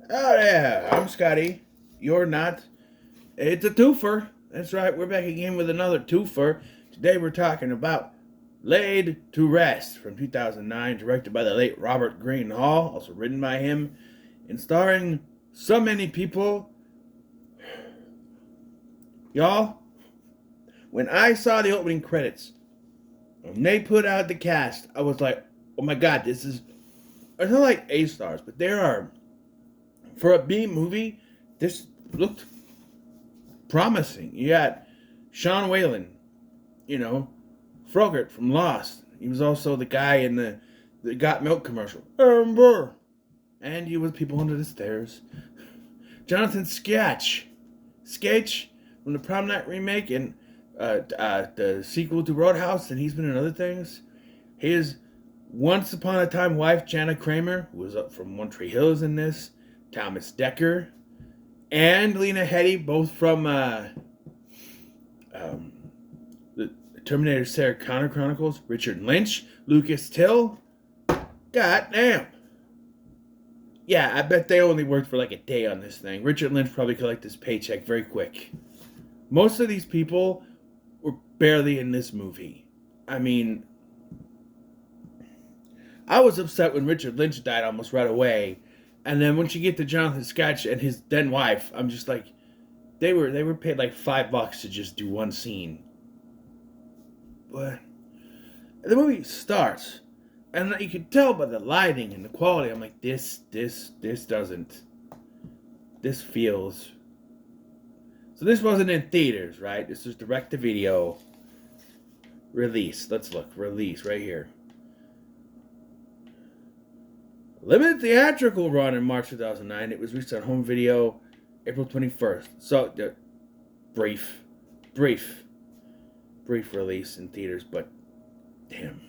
Oh yeah, I'm Scotty. You're not. It's a twofer. That's right, we're back again with another twofer. Today we're talking about Laid to Rest from 2009, directed by the late Robert Greenhall, also written by him, and starring so many people. Y'all, when I saw the opening credits, when they put out the cast, I was like, oh my god, this is. It's not like A stars, but there are. For a B movie, this looked promising. You got Sean Whalen, you know, Frogert from Lost. He was also the guy in the Got Milk commercial. Amber. And he was People Under the Stairs. Jonathan Sketch from the Prom Night remake and the sequel to Roadhouse, and he's been in other things. His once upon a time wife, Jana Kramer, who was up from One Tree Hill, is in this. Thomas Dekker and Lena Headey, both from um, the Terminator Sarah Connor Chronicles. Richard Lynch, Lucas Till. God damn. Yeah, I bet they only worked for like a day on this thing. Richard Lynch probably collected his paycheck very quick. Most of these people were barely in this movie. I mean, I was upset when Richard Lynch died almost right away. And then once you get to Jonathan Sketch and his then wife, I'm just like, they were paid like $5 to just do one scene. But the movie starts, and you can tell by the lighting and the quality. I'm like, this doesn't. This feels. So this wasn't in theaters, right? This was direct to video release. Let's look, release right here. Limited theatrical run in March 2009. It was released on home video April 21st. So, brief release in theaters, but damn.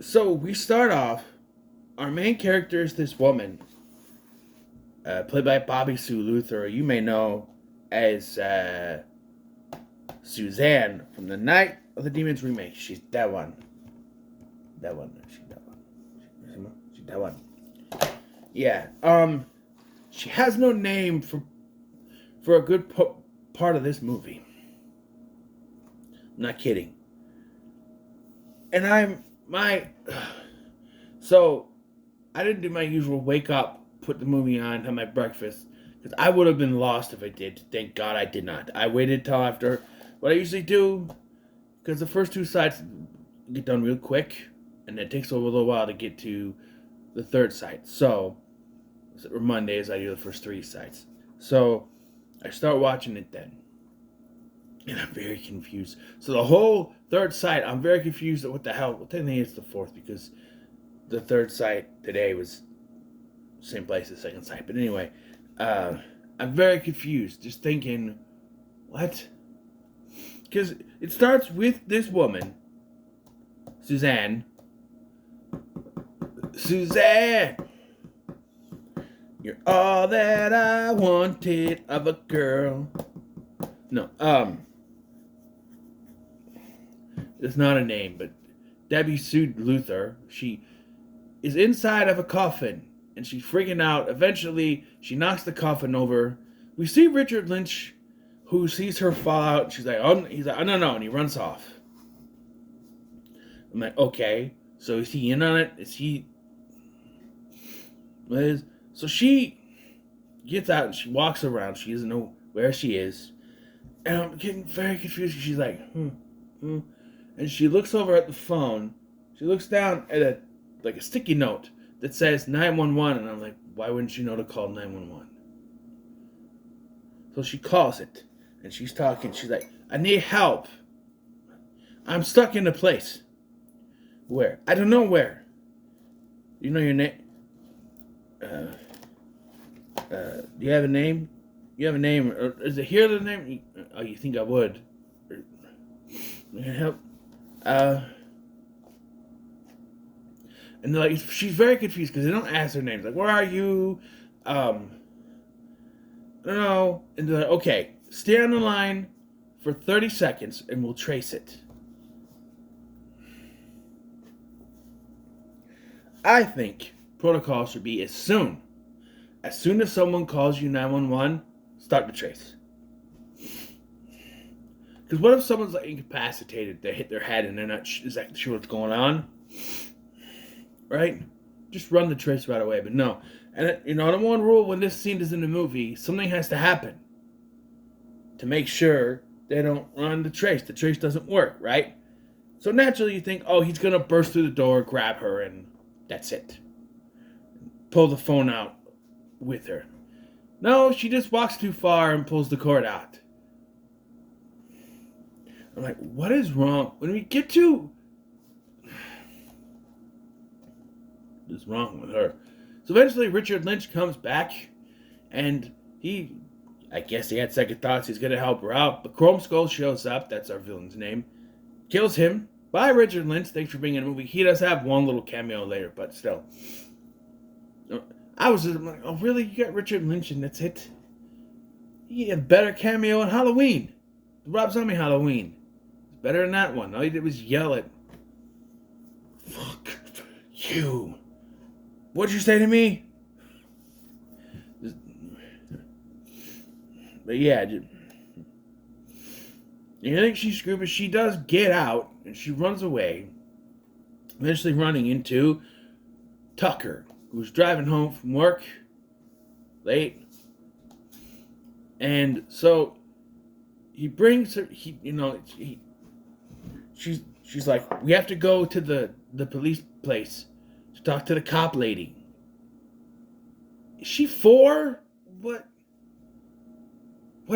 So, we start off. Our main character is this woman, played by Bobby Sue Luther. You may know as Suzanne from the Night of the Demons remake. She's that one. She's that one. She's that one. Yeah. She has no name for a good part of this movie. I'm not kidding. And so I didn't do my usual wake up, put the movie on, have my breakfast, because I would have been lost if I did. Thank God I did not. I waited till after what I usually do, because the first two sites get done real quick, and it takes a little while to get to the third site. So, or Mondays, I do the first three sites. So, I start watching it then. And I'm very confused. So, the whole third site, I'm very confused at what the hell. Well, technically, it's the fourth because the third site today was the same place as the second site. But anyway, I'm very confused. Just thinking, what? Because it starts with this woman, Suzanne. You're all that I wanted of a girl. No, it's not a name, but Debbie Sue Luther. She is inside of a coffin, and she's freaking out. Eventually, she knocks the coffin over. We see Richard Lynch, who sees her fall out. She's like, oh, he's like, oh no, and he runs off. I'm like, okay, so is he in on it? Is he? So she gets out and she walks around. She doesn't know where she is. And I'm getting very confused. She's like, And she looks over at the phone. She looks down at a sticky note that says 911. And I'm like, why wouldn't you know to call 911? So she calls it. And she's talking. She's like, I need help. I'm stuck in a place. Where? I don't know where. You know your name? Do you have a name? You have a name? Or is it here the name? Oh, you think I would? Help. And like she's very confused because they don't ask her names. Like, where are you? I don't know. And they're like, okay, stay on the line for 30 seconds and we'll trace it. I think protocol should be as soon as someone calls you 911, start the trace. Because what if someone's like incapacitated, they hit their head and they're not exactly sure what's going on, right? Just run the trace right away. But no, and number one rule when this scene is in the movie, something has to happen to make sure they don't run the trace. The trace doesn't work, right? So naturally you think, oh, he's gonna burst through the door, grab her, and that's it. Pull the phone out with her. No, she just walks too far and pulls the cord out. I'm like, what is wrong? When we get to... What's wrong with her? So eventually Richard Lynch comes back, and I guess he had second thoughts, he's gonna help her out, but Chrome Skull shows up, that's our villain's name, kills him by Richard Lynch. Thanks for being in the movie. He does have one little cameo later, but still. I was just like, oh really? You got Richard Lynch and that's it? He had a better cameo in Halloween. The Rob Zombie Halloween. It's better than that one. All he did was yell at, fuck you. What'd you say to me? But yeah, you think she's screwed, but she does get out and she runs away, eventually running into Tucker, who's driving home from work late. And so he brings her, she's like, we have to go to the police place to talk to the cop lady. Is she 4? What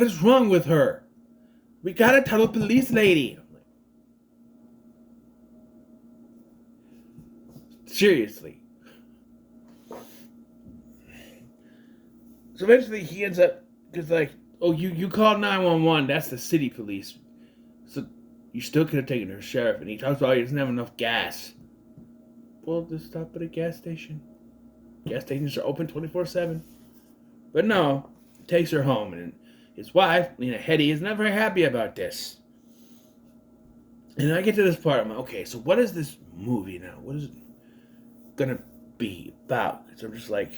is wrong with her? We gotta tell the police lady. Seriously. So eventually he ends up, because like, oh, you called 911, that's the city police. So you still could have taken her sheriff. And he talks about he doesn't have enough gas. Well, just stop at a gas station. Gas stations are open 24/7. But no, takes her home. And his wife, Lena Headey, is not very happy about this. And I get to this part, I'm like, okay, so what is this movie now? What is it gonna be about? So I'm just like,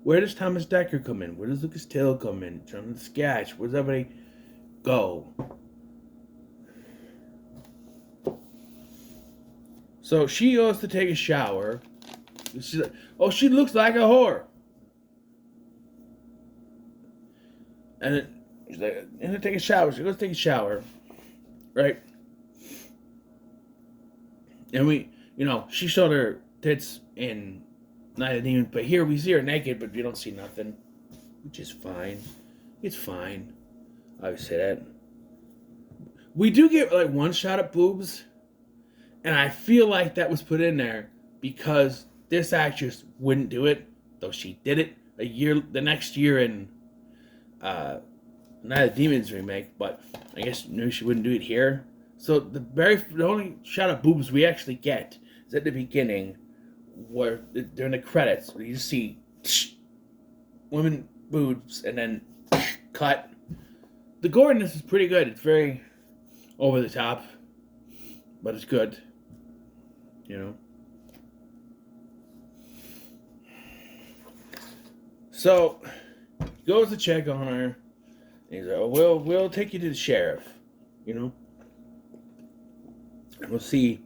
where does Thomas Dekker come in? Where does Lucas Till come in? Jonathan Sketch? Where does everybody go? So she goes to take a shower. She's like, oh, she looks like a whore. And then she's like, I'm gonna take a shower. She goes to take a shower. Right? And she showed her tits in Night of the Demon, but here we see her naked, but we don't see nothing. Which is fine. It's fine. I would say that. We do get like one shot at boobs. And I feel like that was put in there because this actress wouldn't do it, though she did it the next year in Night of the Demons remake, but I guess maybe she wouldn't do it here. So the only shot of boobs we actually get is at the beginning, where during the credits, where you see women boobs and then cut. The gore in this is pretty good. It's very over the top, but it's good. So he goes to check on her. And he's like, oh, we'll take you to the sheriff. And we'll see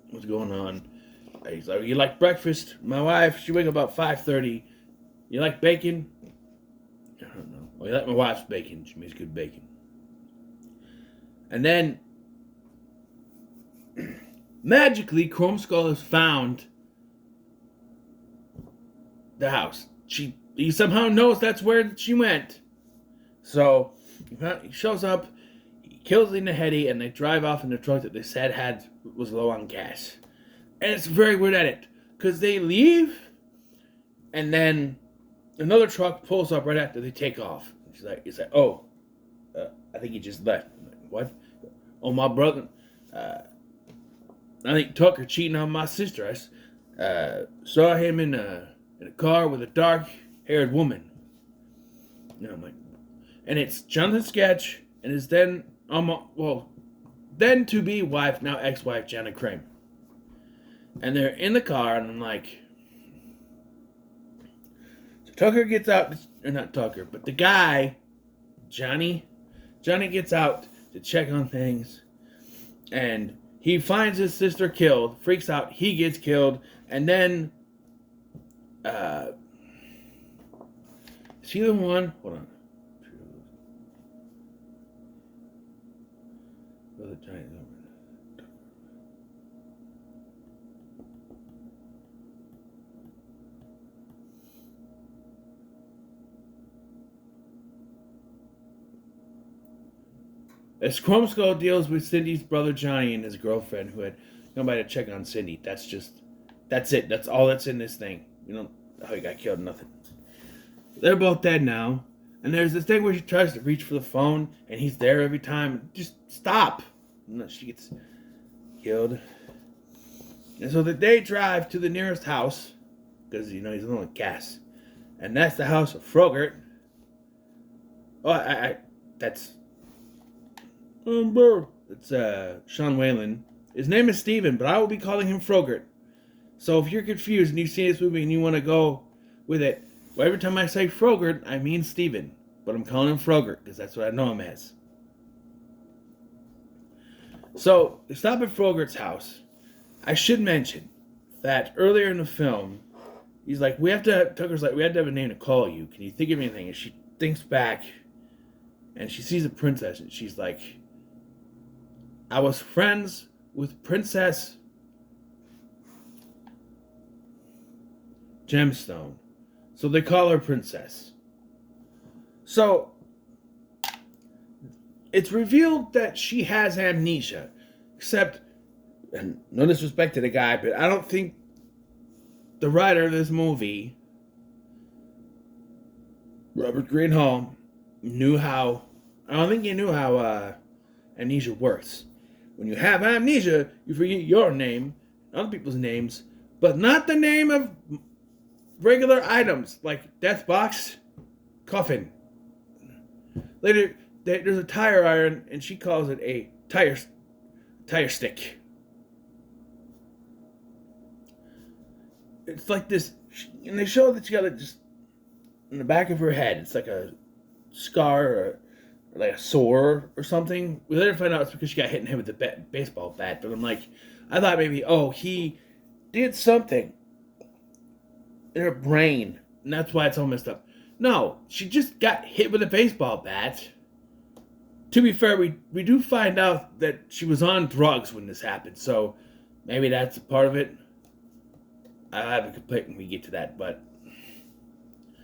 what's going on. He's like, you like breakfast? My wife, she wake up about 5:30. You like bacon? I don't know. Well, you like my wife's bacon. She makes good bacon. And then magically, Chrome Skull has found the house. He somehow knows that's where she went. So he shows up, he kills Lena Headey, and they drive off in the truck that they said was low on gas. And it's very weird at it, because they leave, and then another truck pulls up right after they take off. He's like, oh, I think he just left. I'm like, what? Oh, my brother. I think Tucker cheating on my sister. I saw him in a car with a dark-haired woman. And I'm like, and it's Jonathan Sketch and his then to-be wife, now ex-wife, Janet Kramer. And they're in the car, and I'm like, so Tucker gets out, or not Tucker, but the guy, Johnny gets out to check on things, and he finds his sister killed, freaks out, he gets killed, and then, is he the one? Hold on. The giant. As Chrome Skull deals with Cindy's brother Johnny and his girlfriend who had nobody to check on Cindy. That's it. That's all that's in this thing. You know how he got killed, nothing. They're both dead now. And there's this thing where she tries to reach for the phone and he's there every time. Just stop. And she gets killed. And so they drive to the nearest house because, he's low on gas. And that's the house of Frogurt. Oh, that's... It's Sean Whalen. His name is Steven, but I will be calling him Frogurt. So if you're confused and you see this movie and you want to go with it, well, every time I say Frogurt, I mean Steven. But I'm calling him Frogurt because that's what I know him as. So they stop at Frogurt's house. I should mention that earlier in the film, he's like, Tucker's like, we have to have a name to call you. Can you think of anything? And she thinks back and she sees a princess and she's like, I was friends with Princess Gemstone. So they call her Princess. So it's revealed that she has amnesia. Except, and no disrespect to the guy, but I don't think the writer of this movie, Robert Greenhall, I don't think he knew how amnesia works. When you have amnesia, you forget your name, other people's names, but not the name of regular items like death box, coffin. Later, there's a tire iron, and she calls it a tire stick. It's like this, and they show that she got it just in the back of her head. It's like a scar or like a sore or something. We later find out it's because she got hit in the head with a baseball bat. But I'm like, I thought maybe, he did something in her brain, and that's why it's all messed up. No, she just got hit with a baseball bat. To be fair, we do find out that she was on drugs when this happened, so maybe that's a part of it. I'll have a complaint when we get to that, but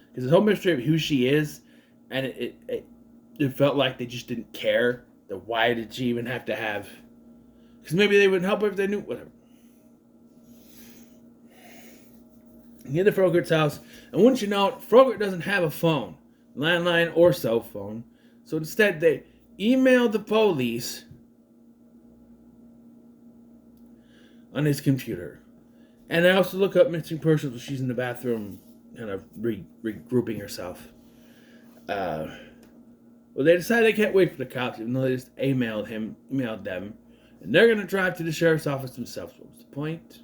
because the whole mystery of who she is, and it felt like they just didn't care. That why did she even have to have? Because maybe they wouldn't help her if they knew. Whatever. You get to Frogurt's house, and wouldn't you know it, Frogurt doesn't have a phone, landline or cell phone. So instead, they emailed the police on his computer. And they also look up missing persons when she's in the bathroom, kind of regrouping herself. Well, they decide they can't wait for the cops, even though they just emailed them, and they're gonna drive to the sheriff's office themselves. What was the point?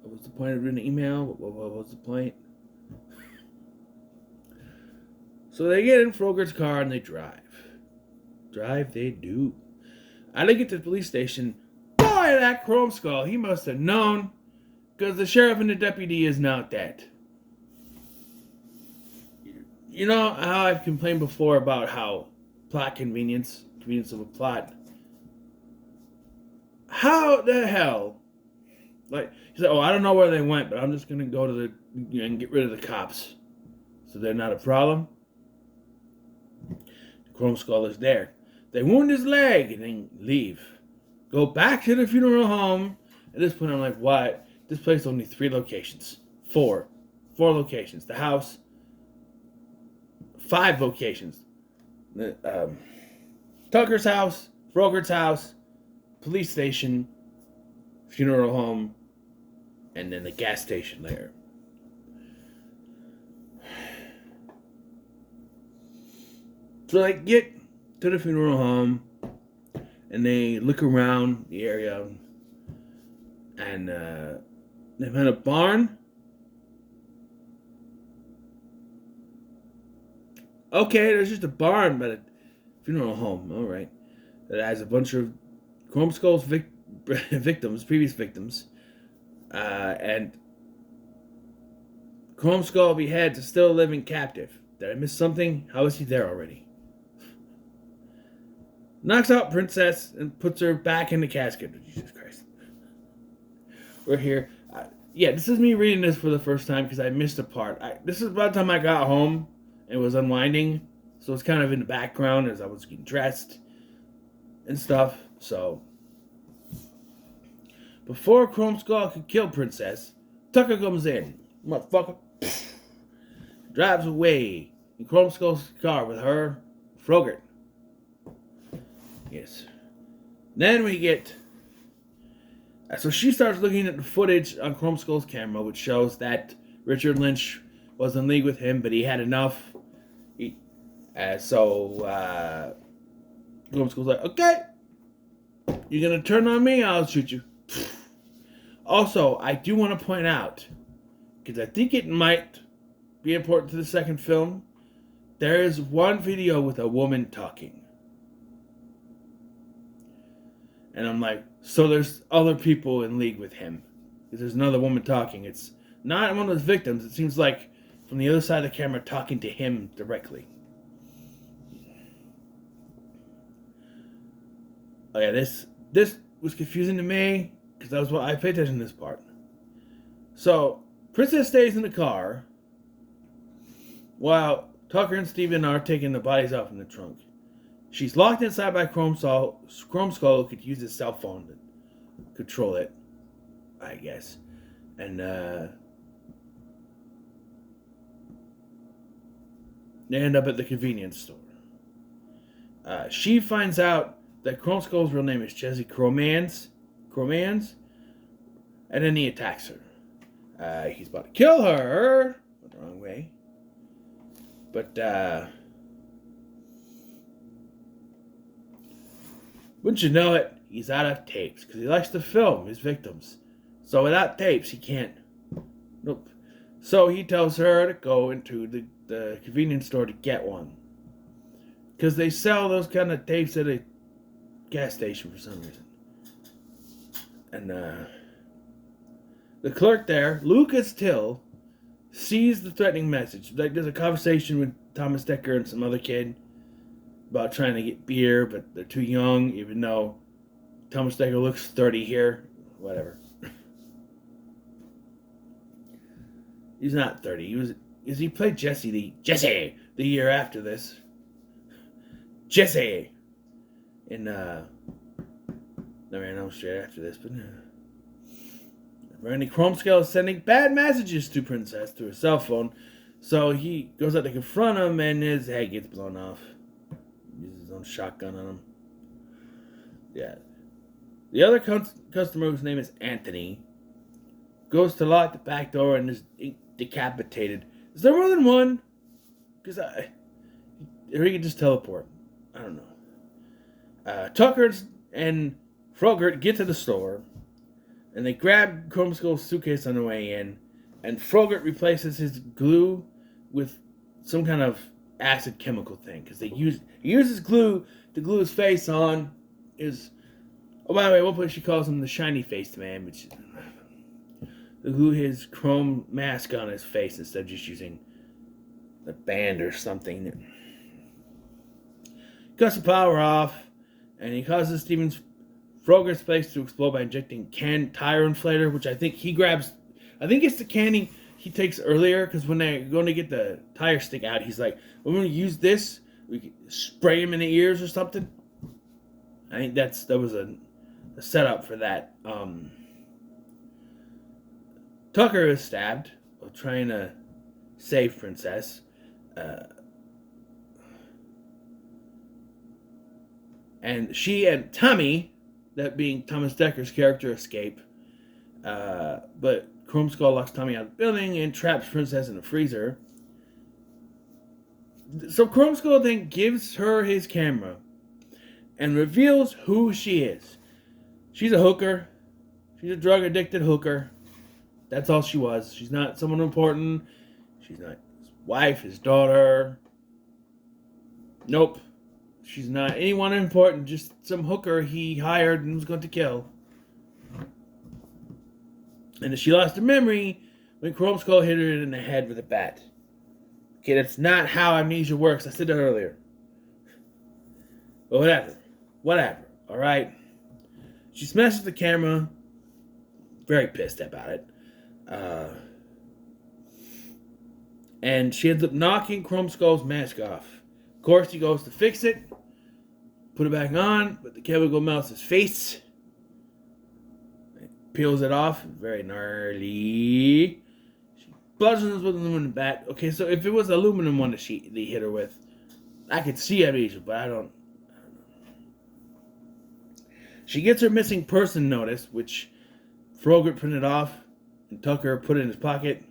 What was the point of an email? What was the point? So they get in Frogurt's car and they drive. Drive they do. I didn't get to the police station. Boy, that Chrome Skull, he must have known, because the sheriff and the deputy is now dead. You know how I've complained before about how plot convenience of a plot. How the hell? Like, he's like, I don't know where they went, but I'm just gonna go to and get rid of the cops, so they're not a problem. The Chrome Skull is there. They wound his leg and then leave. Go back to the funeral home. At this point, I'm like, what? This place only 3 locations. 4 locations. The house. 5 locations. Tucker's house, Frogurt's house, police station, funeral home, and then the gas station there. So they get to the funeral home, and they look around the area, and They found a barn. Okay, there's just a barn, but a funeral home. All right, that has a bunch of Chrome Skull's victims, previous victims, and Chrome Skull beheads a still living captive. Did I miss something? How is he there already? Knocks out Princess and puts her back in the casket. Jesus Christ. We're here. Yeah, this is me reading this for the first time because I missed a part. This is about the time I got home and was unwinding. So it's kind of in the background as I was getting dressed and stuff. So, before Chrome Skull could kill Princess, Tucker comes in. Motherfucker. Drives away in Chrome Skull's car with her, Frogurt. Yes. Then we get... So she starts looking at the footage on Chrome Skull's camera, which shows that Richard Lynch was in league with him, but he had enough. So Chrome Skull's like, okay, you're going to turn on me, I'll shoot you. Also, I do want to point out, because I think it might be important to the second film, there is one video with a woman talking. And I'm like, so there's other people in league with him. There's another woman talking. It's not one of his victims. It seems like from the other side of the camera talking to him directly. Oh yeah, this was confusing to me because that was what I paid attention to this part. So Princess stays in the car while Tucker and Steven are taking the bodies out from the trunk. She's locked inside by Chrome Skull, who could use his cell phone to control it, I guess. And they end up at the convenience store. She finds out that Chrome Skull's real name is Jesse Cromans, and then he attacks her. He's about to kill her. Went the wrong way. But, wouldn't you know it, he's out of tapes, because he likes to film his victims. So without tapes, he can't. Nope. So he tells her to go into the convenience store to get one. Because they sell those kind of tapes at a gas station for some reason. And the clerk there, Lucas Till, sees the threatening message. Like, there's a conversation with Thomas Dekker and some other kid about trying to get beer, but they're too young, even though Thomas Dekker looks 30 here. Whatever. He's not 30. He played Jesse the year after this. Jesse! In, never know straight after this, but Randy Chrome Skull is sending bad messages to Princess through his cell phone, so he goes out to confront him, and his head gets blown off. Uses his own shotgun on him. Yeah. The other customer, whose name is Anthony, goes to lock the back door and is decapitated. Is there more than one? Because or he can just teleport. I don't know. Tucker and Frogurt get to the store, and they grab Chrome Skull's suitcase on the way in, and Frogurt replaces his glue with some kind of acid chemical thing, because he uses glue to glue his face on his... Oh, by the way, at one point she calls him the shiny-faced man, which... To glue his chrome mask on his face instead of just using a band or something. Cuts the power off, and he causes Frogurt's place to explode by injecting tire inflator, which I think he grabs. I think it's the can he takes earlier, because when they're going to get the tire stick out, he's like, "We're going to use this. We can spray him in the ears or something." I think that was a setup for that. Tucker is stabbed while trying to save Princess. And she and Tommy, that being Thomas Dekker's character, escape. But Chrome Skull locks Tommy out of the building and traps Princess in a freezer. So Chrome Skull then gives her his camera and reveals who she is. She's a hooker. She's a drug-addicted hooker. That's all she was. She's not someone important. She's not his wife, his daughter. Nope. She's not anyone important. Just some hooker he hired and was going to kill. And she lost her memory when Chrome Skull hit her in the head with a bat. Okay, that's not how amnesia works. I said that earlier. But whatever. Whatever. Alright? She smashes the camera. Very pissed about it. And she ends up knocking Chrome Skull's mask off. Of course, he goes to fix it. Put it back on. But the chemical melts his face. Peels it off. Very gnarly. She bludgeons with an aluminum bat. Okay, so if it was the aluminum one that they hit her with, I could see amnesia, but I don't know. She gets her missing person notice, which Frogurt printed off, and Tucker put in his pocket,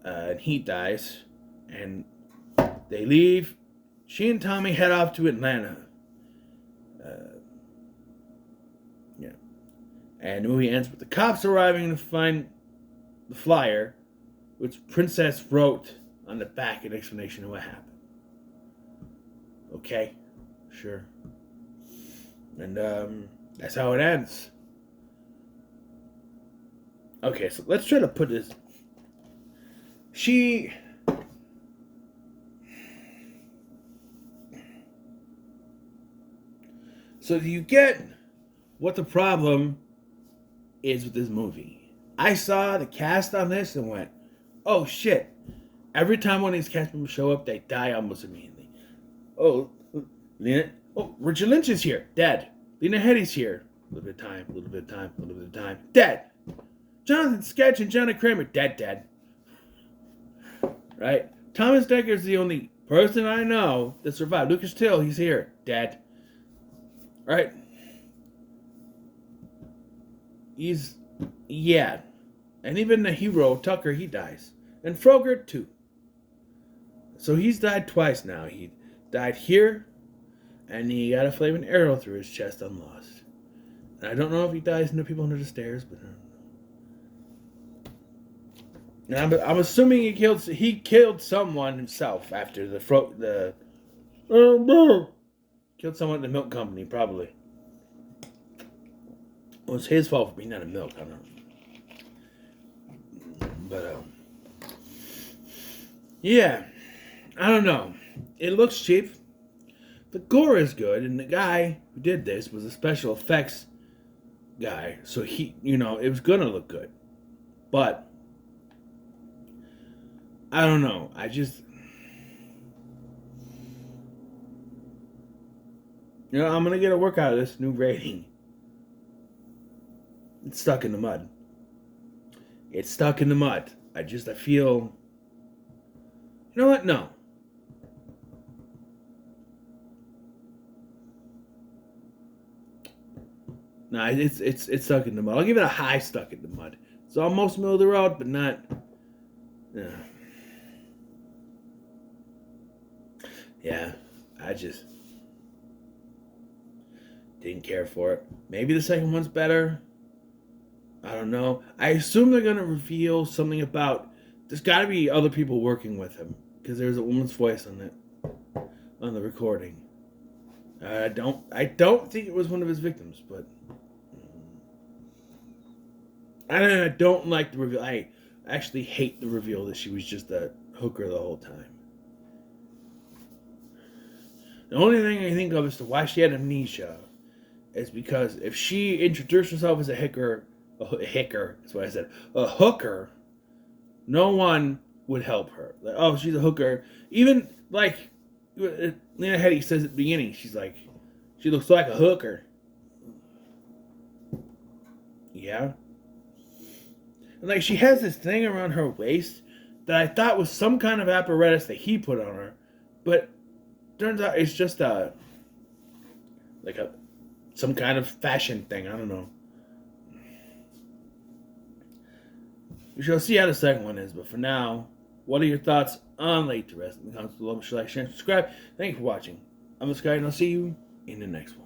and he dies. And they leave. She and Tommy head off to Atlanta. And the movie ends with the cops arriving to find the flyer, which Princess wrote on the back an explanation of what happened. Okay, sure. And that's how it ends. Okay, so let's try to put this. So do you get what the problem is with this movie? I saw the cast on this and went, oh shit. Every time one of these cast members show up, they die almost immediately. Oh, Richard Lynch is here, dead. Lena Headey's here. A little bit of time, a little bit of time, a little bit of time, dead. Jonathan Sketch and Johnny Kramer, dead. Right? Thomas Decker's the only person I know that survived. Lucas Till, he's here, dead. Right? Yeah. And even the hero, Tucker, he dies. And Frogurt, too. So he's died twice now. He died here, and he got a flaming arrow through his chest on Lost. And I don't know if he dies in the people under the stairs, but I don't know. And I'm assuming he killed someone himself after killed someone at the milk company, probably. Well, it's his fault for being out of milk. I don't know. But, yeah. I don't know. It looks cheap. The gore is good, and the guy who did this was a special effects guy. So it was gonna look good. But, I don't know. I'm gonna get a work out of this new rating. It's stuck in the mud. I feel... You know what? No. No, it's stuck in the mud. I'll give it a high stuck in the mud. It's almost middle of the road, but not... Yeah, I just didn't care for it. Maybe the second one's better. I don't know. I assume they're going to reveal something about... There's got to be other people working with him. Because there's a woman's voice on the recording. I don't think it was one of his victims, but... I don't like the reveal. I actually hate the reveal that she was just a hooker the whole time. The only thing I think of as to why she had amnesia is because if she introduced herself as a hooker, that's what I said, a hooker, no one would help her. Like, oh, she's a hooker. Even, like, Lena Headey says at the beginning, she's like, she looks like a hooker. Yeah. And, like, she has this thing around her waist that I thought was some kind of apparatus that he put on her, but turns out it's just some kind of fashion thing. I don't know. We shall see how the second one is, but for now, what are your thoughts on Laid to Rest? In the comments below, like, share, and subscribe. Thank you for watching. I'm the Sky, and I'll see you in the next one.